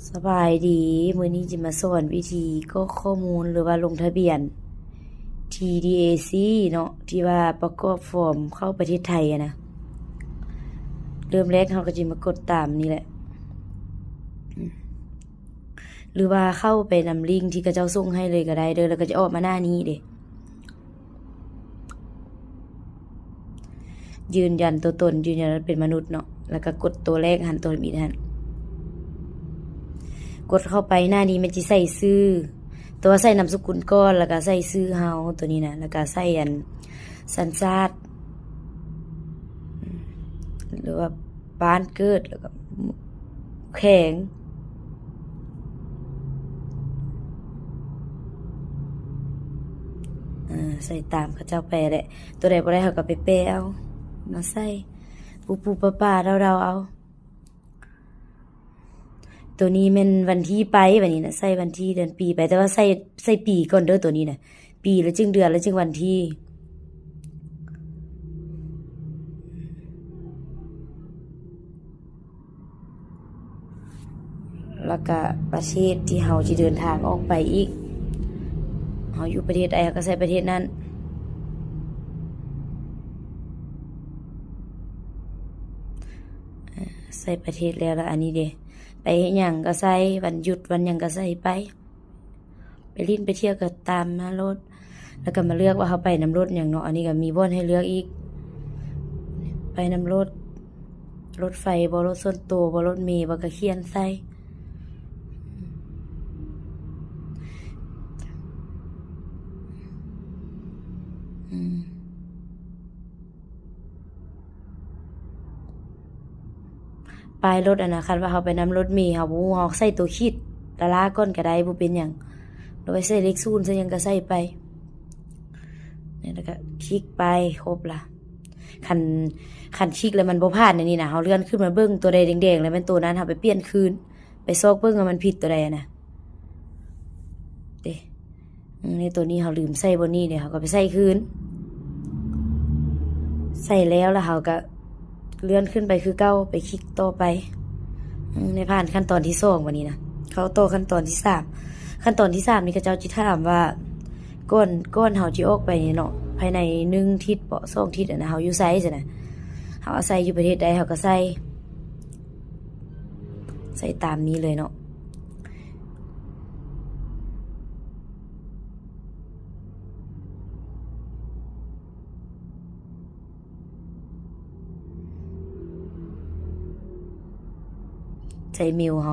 สบายดีมื้อนี้จะมาสอนวิธีกรอกข้อมูลหรือว่าลงทะเบียน TDAC เนาะที่ว่าประกอบฟอร์มเข้าประเทศไทยอะนะเริ่มแรกเราก็จะมากดตามนี่แหละหรือว่าเข้าไปนำลิงก์ที่เขาเจ้าส่งให้เลยก็ได้เด้อแล้วก็จะออกมาหน้านี้เด้ยืนยันตัวตนยืนยันว่าเป็นมนุษย์เนาะแล้วก็กดตัวแรกหันตัวอีกหันกดเข้าไปหน้านี้มันจะใส่ชื่อตัวใส่นามสกุลก่อนแล้วก็ใส่ชื่อเฮาตัวนี้นะแล้วก็ใส่สัญชาติหรือว่าบ้านเกิดแล้วก็แข็งใส่ตามเขาเจ้าแปลแหละตัวใดบ่ได้เขาก็ไปแปลเอามาใส่ปูป้าเราเอาตัวนี้มันวันที่ไปวันนี้นะใส่วันที่เดือนปีไปแต่ว่าใส่ปีก่อนเด้อตัวนี้นะปีแล้วจึงเดือนแล้วจึงวันที่แล้วก็ประเทศที่เฮาสิเดินทางออกไปอีกเฮาอยู่ประเทศใดก็ใส่ประเทศนั้นใส่ประเทศแล้วอันนี้เด้ไปเฮ็ดหยังก็ใส่วันหยุดวันหยังก็ใส่ไปลิ้นไปเที่ยวก็ตามมารถแล้วก็มาเลือกว่าเฮาไปนำรถหยังเนาะอันนี้ก็มีบ่อนให้เลือกอีกไปนำรถไฟบ่รถส่วนตัวบ่รถเมล์บ่ก็เขียนใส่ป้ายรถอันนะคันว่าเฮาไปนำรถเมล์เฮาบ่ฮู้เฮาใส่ตัวคิดละลาก่อนก็ได้บ่เป็นหยังโดยใส่เลข0ใส่หยังก็ใส่ไปนี่แล้วก็คลิกไปครบละคันคลิกแล้วมันบ่ผ่านในนี่นะเฮาเลื่อนขึ้นมาเบิ่งตัวใดแดงๆแล้วมันตัวนั้นเฮาไปเปลี่ยนคืนไปซอกเบิ่งว่ามันผิดตัวใดนะเด้ในตัวนี้เฮาลืมใส่บ่นี้เดี๋ยวเฮาก็ไปใส่คืนใส่แล้วเฮาก็เลื่อนขึ้นไปคือเก้าไปคลิกต่อไปในผ่านขั้นตอนที่2วันนี้นะเข้าต่อขั้นตอนที่3ขั้นตอนที่3นี่ก็เจ้าจิถามว่าก้อนเฮาจิออกไปเนาะภายใน1ทิศเปาะ2ทิศนะเฮาอยู่ไสซั่นน่ะเฮาอาศัยอยู่ประเทศใดเฮาก็ใส่ตามนี้เลยเนาะใส่เมลเฮา